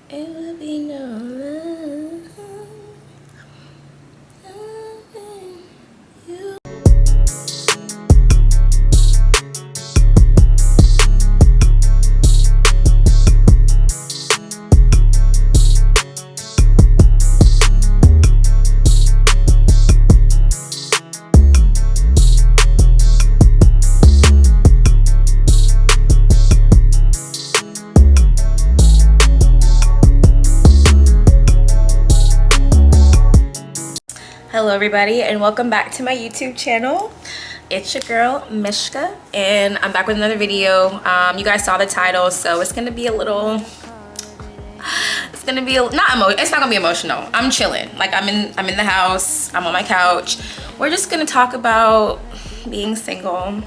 It will be no love. You. Hello everybody and welcome back to my YouTube channel. It's your girl Mishka and I'm back with another video. You guys saw the title, so it's gonna be a little, it's not gonna be emotional. I'm chilling, like I'm in the house, I'm on my couch. We're just gonna talk about being single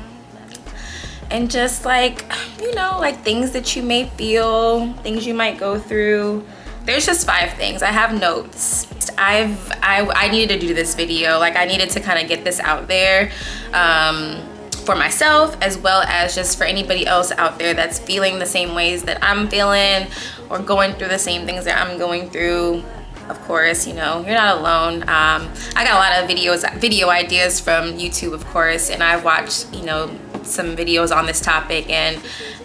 and just like, you know, like things that you may feel, things you might go through. There's just 5 things. I have notes. I needed to do this video. Like I needed to kind of get this out there for myself, as well as just for anybody else out there that's feeling the same ways that I'm feeling or going through the same things that I'm going through. Of course, you know, you're not alone. I got a lot of video ideas from YouTube, of course, and I've watched, you know, some videos on this topic, and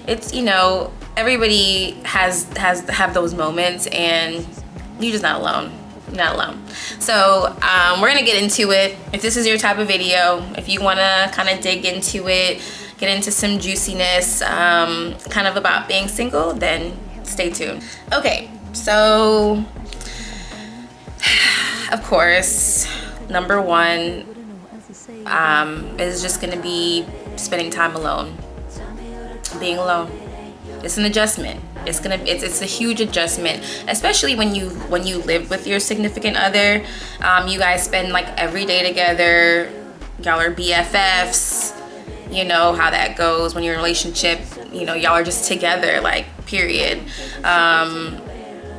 it's, you know, everybody have those moments, and you're just not alone. You're not alone. So we're gonna get into it. If this is your type of video, if you want to kind of dig into it, get into some juiciness, kind of about being single, then stay tuned. Okay, so of course, number 1 is just gonna be spending time alone, being alone. It's an adjustment. It's a huge adjustment, especially when you live with your significant other. You guys spend like every day together. Y'all are BFFs. You know how that goes when you're in a relationship. You know, y'all are just together, like, period.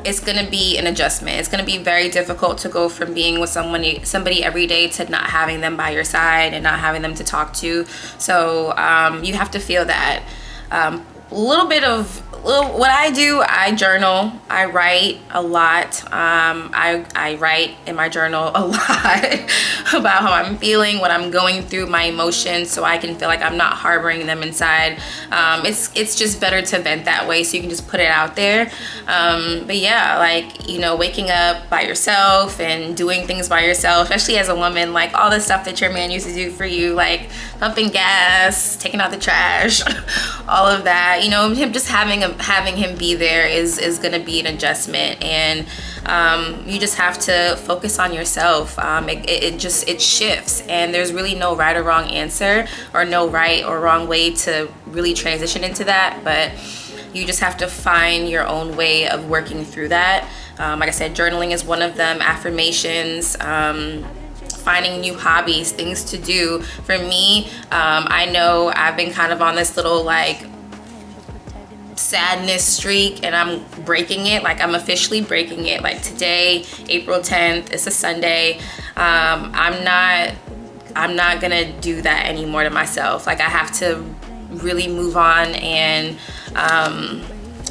It's gonna be an adjustment. It's gonna be very difficult to go from being with somebody every day to not having them by your side and not having them to talk to. So you have to feel that. What I do, I journal, I write a lot. I write in my journal a lot about how I'm feeling, what I'm going through, my emotions, so I can feel like I'm not harboring them inside. It's just better to vent that way, so you can just put it out there. But yeah, like, you know, waking up by yourself and doing things by yourself, especially as a woman, like all the stuff that your man used to do for you, like pumping gas, taking out the trash, all of that, you know, him just having him be there is gonna be an adjustment, and you just have to focus on yourself. It shifts, and there's really no right or wrong answer, or no right or wrong way to really transition into that, but you just have to find your own way of working through that. Like I said, journaling is one of them, affirmations, finding new hobbies, things to do. For me, I know I've been kind of on this little like sadness streak, and I'm breaking it. Like I'm officially breaking it. Like today, April 10th, it's a Sunday. I'm not gonna do that anymore to myself. Like I have to really move on and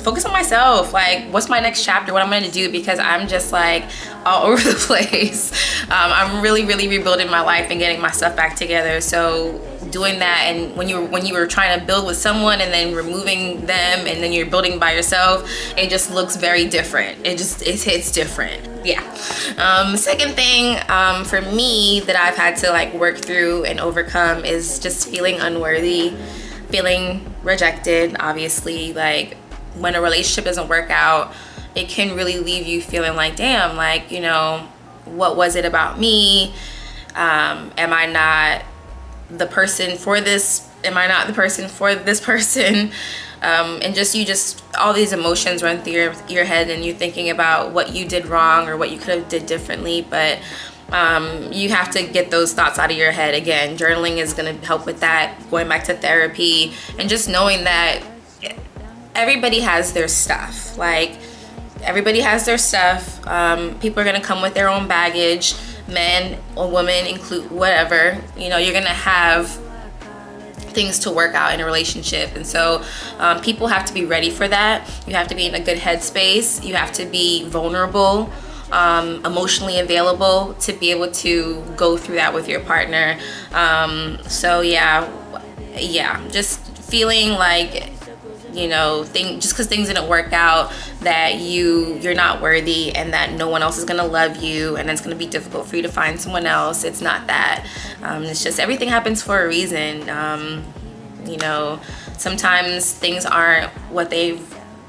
focus on myself. Like what's my next chapter, what I'm gonna do, because I'm just like all over the place. I'm really rebuilding my life and getting my stuff back together. So doing that, and when you were trying to build with someone and then removing them and then you're building by yourself, it just looks very different. It's different. Yeah. Second thing for me that I've had to like work through and overcome is just feeling unworthy, feeling rejected. Obviously, like when a relationship doesn't work out, it can really leave you feeling like, damn, like, you know, what was it about me? Am I not the person for this? Am I not the person for this person? And just all these emotions run through your head, and you're thinking about what you did wrong or what you could have did differently. But you have to get those thoughts out of your head. Again, journaling is going to help with that, going back to therapy, and just knowing that everybody has their stuff. Like everybody has their stuff. People are going to come with their own baggage, men or women, include whatever. You know, you're going to have things to work out in a relationship. And so people have to be ready for that. You have to be in a good headspace. You have to be vulnerable, emotionally available to be able to go through that with your partner. So yeah, just feeling like, you know, just because things didn't work out, that you're not worthy and that no one else is gonna love you and it's gonna be difficult for you to find someone else. It's not that. It's just everything happens for a reason. You know, sometimes things aren't what they've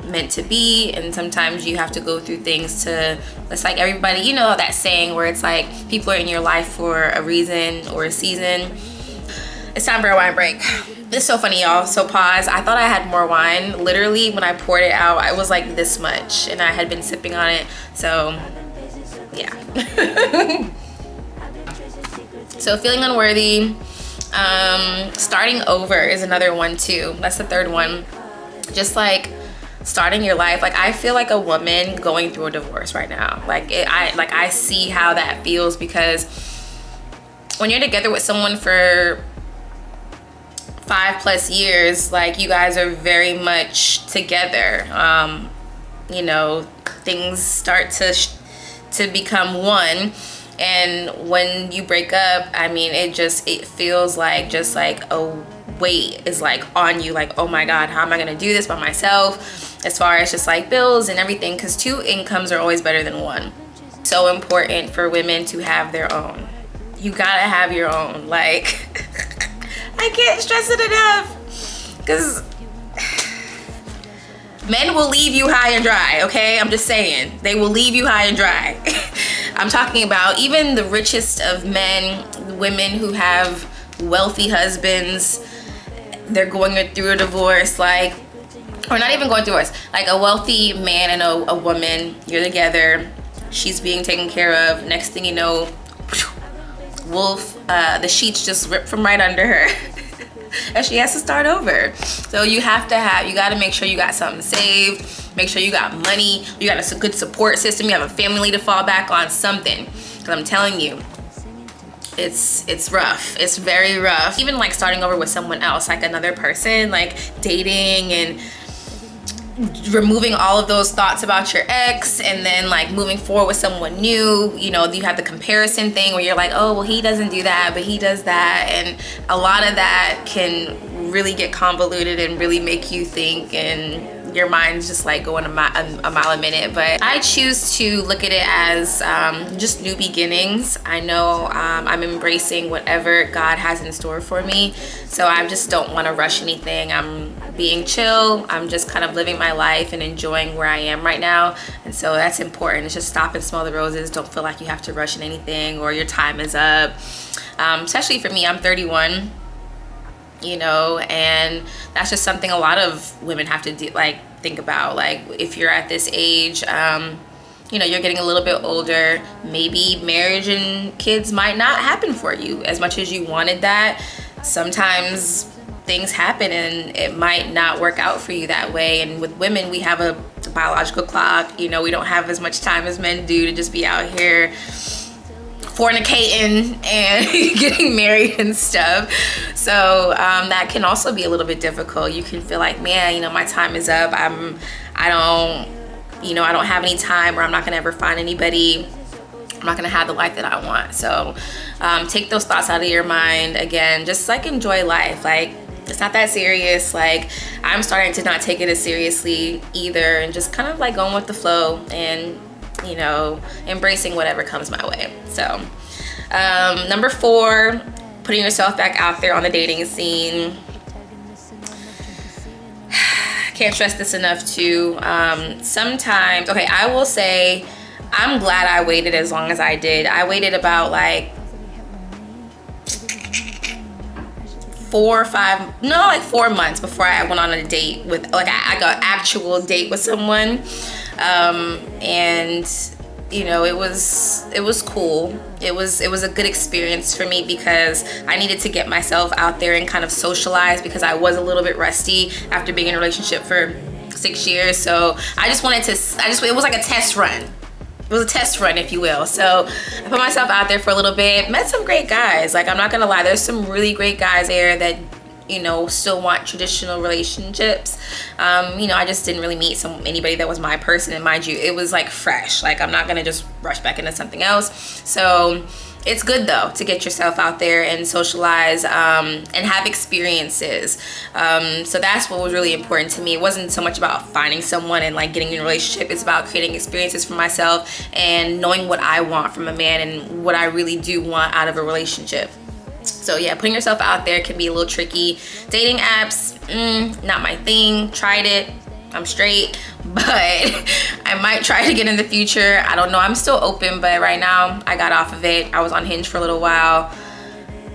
meant to be, and sometimes you have to go through things to, it's like everybody, you know that saying where it's like people are in your life for a reason or a season. It's time for a wine break. It's so funny, y'all. So pause. I thought I had more wine. Literally, when I poured it out, I was like this much, and I had been sipping on it. So, yeah. So feeling unworthy. Starting over is another one too. That's the third one. Just like starting your life. Like, I feel like a woman going through a divorce right now. Like I see how that feels, because when you're together with someone for 5+ years, like, you guys are very much together. You know, things start to become one, and when you break up, I mean, it feels like just like a weight is like on you, like, oh my God, how am I gonna do this by myself, as far as just like bills and everything, because 2 incomes are always better than 1. So important for women to have their own. You gotta have your own. Like, I can't stress it enough, because men will leave you high and dry, okay? I'm just saying, they will leave you high and dry. I'm talking about even the richest of men, women who have wealthy husbands, they're going through a divorce, like, or not even going through it, like a wealthy man and a woman, you're together, she's being taken care of, next thing you know, wolf, the sheets just ripped from right under her. And she has to start over. So you gotta make sure you got something saved, make sure you got money, you got a good support system, you have a family to fall back on, something. Because I'm telling you, it's rough. It's very rough. Even like starting over with someone else, like another person, like dating and removing all of those thoughts about your ex, and then like moving forward with someone new. You know, you have the comparison thing where you're like, oh, well, he doesn't do that, but he does that. And a lot of that can really get convoluted and really make you think, and your mind's just like going a mile a minute. But I choose to look at it as just new beginnings. I know I'm embracing whatever God has in store for me, so I just don't want to rush anything. I'm being chill. I'm just kind of living my life and enjoying where I am right now, and so that's important. It's just stop and smell the roses. Don't feel like you have to rush in anything or your time is up. Especially for me, I'm 31. You know, and that's just something a lot of women have to do, like, think about. Like, if you're at this age, you know, you're getting a little bit older, maybe marriage and kids might not happen for you as much as you wanted that. Sometimes things happen and it might not work out for you that way. And with women, we have a biological clock. You know, we don't have as much time as men do to just be out here fornicating and getting married and stuff. So that can also be a little bit difficult. You can feel like, man, you know, my time is up. I don't have any time, or I'm not gonna ever find anybody. I'm not gonna have the life that I want. So take those thoughts out of your mind. Again, just like enjoy life. Like, it's not that serious. Like, I'm starting to not take it as seriously either, and just kind of like going with the flow and, you know, embracing whatever comes my way. So number 4, putting yourself back out there on the dating scene. Can't stress this enough too. Sometimes, okay, I will say I'm glad I waited as long as I did. I waited about like 4 months before I went on a date with, like, I got an actual date with someone. And you know, it was cool. It was a good experience for me, because I needed to get myself out there and kind of socialize, because I was a little bit rusty after being in a relationship for 6 years. So I just wanted to, it was like a test run. It was a test run, if you will. So I put myself out there for a little bit, met some great guys. Like, I'm not gonna lie, there's some really great guys there that you know, still want traditional relationships. You know, I just didn't really meet anybody that was my person, and mind you, it was like fresh. Like, I'm not gonna just rush back into something else. So it's good though to get yourself out there and socialize, and have experiences. So that's what was really important to me. It wasn't so much about finding someone and like getting in a relationship. It's about creating experiences for myself and knowing what I want from a man and what I really do want out of a relationship. So yeah, putting yourself out there can be a little tricky. Dating apps, not my thing. Tried it, I'm straight, but I might try to get in the future. I don't know, I'm still open, but right now I got off of it. I was on Hinge for a little while.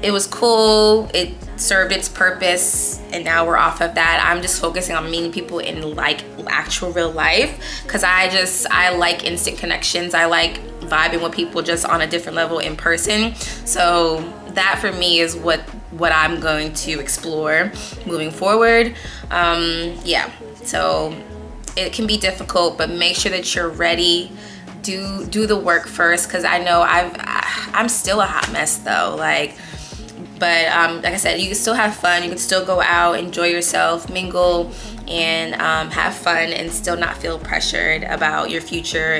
It was cool, it served its purpose, and now we're off of that. I'm just focusing on meeting people in like actual real life, because I like instant connections. I like vibing with people just on a different level in person. So that for me is what I'm going to explore moving forward. Yeah, so it can be difficult, but make sure that you're ready. Do the work first, because I know I'm still a hot mess though. But like I said, you can still have fun. You can still go out, enjoy yourself, mingle, and have fun, and still not feel pressured about your future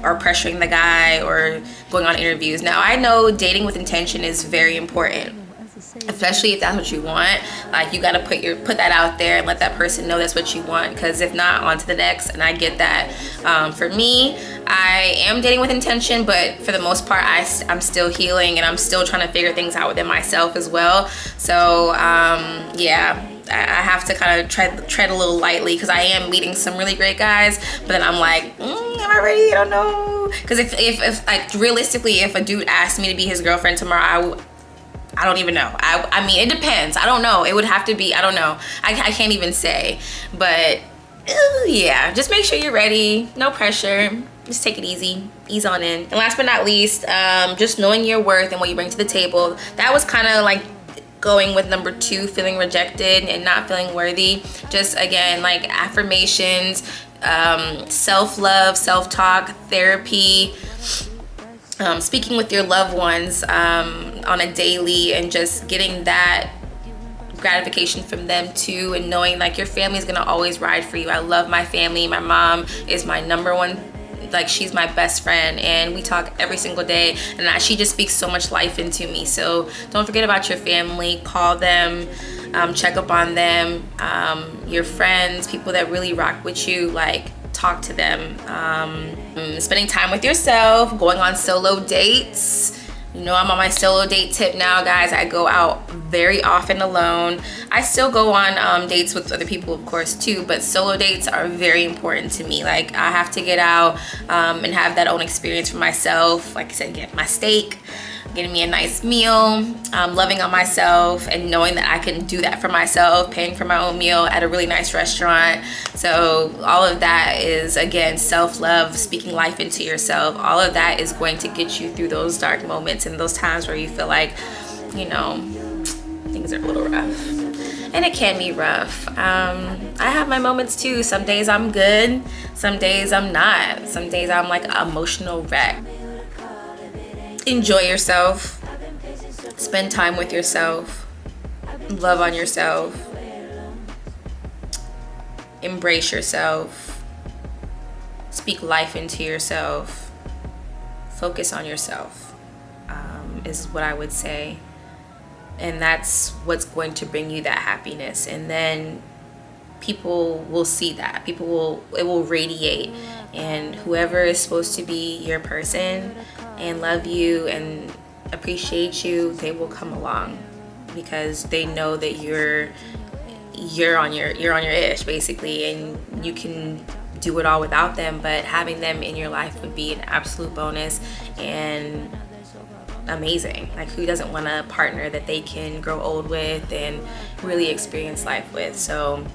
or pressuring the guy or going on interviews. Now, I know dating with intention is very important, especially if that's what you want. Like, you gotta put that out there and let that person know that's what you want, because if not, on to the next. And I get that. For me, I am dating with intention, but for the most part, I'm still healing, and I'm still trying to figure things out within myself as well. So yeah, I have to kind of tread a little lightly, because I am meeting some really great guys, but then I'm like, am I ready? I don't know. Because if like realistically, if a dude asked me to be his girlfriend tomorrow, I don't even know. I mean, it depends. I don't know. It would have to be, I don't know. I can't even say. But yeah, just make sure you're ready. No pressure. Just take it easy. Ease on in. And last but not least, just knowing your worth and what you bring to the table. That was kind of like going with number 2, feeling rejected and not feeling worthy. Just again, like affirmations, self-love, self-talk, therapy, speaking with your loved ones on a daily, and just getting that gratification from them too, and knowing like your family is gonna always ride for you. I love my family. My mom is my number one, like, she's my best friend, and we talk every single day, and she just speaks so much life into me. So don't forget about your family. Call them, check up on them, your friends, people that really rock with you, like, talk to them. Spending time with yourself, going on solo dates. You know, I'm on my solo date tip now, guys. I go out very often alone. I still go on dates with other people, of course, too, but solo dates are very important to me. Like, I have to get out and have that own experience for myself. Like I said, get my steak, getting me a nice meal, loving on myself, and knowing that I can do that for myself, paying for my own meal at a really nice restaurant. So all of that is, again, self-love, speaking life into yourself. All of that is going to get you through those dark moments and those times where you feel like, you know, things are a little rough. And it can be rough. I have my moments too. Some days I'm good, some days I'm not. Some days I'm like an emotional wreck. Enjoy yourself, spend time with yourself, love on yourself, embrace yourself, speak life into yourself, focus on yourself, is what I would say. And that's what's going to bring you that happiness. And then people will see that. It will radiate. And whoever is supposed to be your person and love you and appreciate you, they will come along, because they know that you're on your ish, basically, and you can do it all without them. But having them in your life would be an absolute bonus and amazing. Like, who doesn't want a partner that they can grow old with and really experience life with? So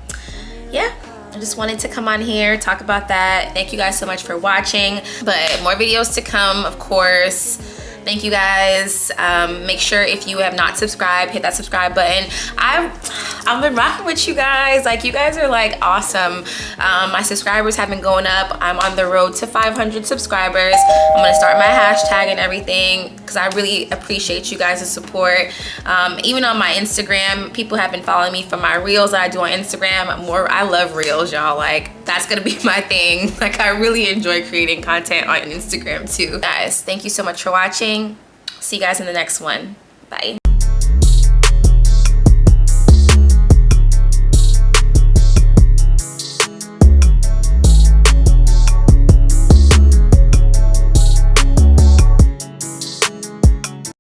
yeah, I just wanted to come on here, talk about that. Thank you guys so much for watching, but more videos to come, of course. Thank you guys. Make sure if you have not subscribed, hit that subscribe button. I've been rocking with you guys. Like, you guys are like awesome. My subscribers have been going up. I'm on the road to 500 subscribers. I'm gonna start my hashtag and everything because I really appreciate you guys' support. Even on my Instagram, people have been following me for my reels that I do on Instagram. I love reels, y'all. Like, that's gonna be my thing. Like, I really enjoy creating content on Instagram too. Guys, thank you so much for watching. See you guys in the next one. Bye.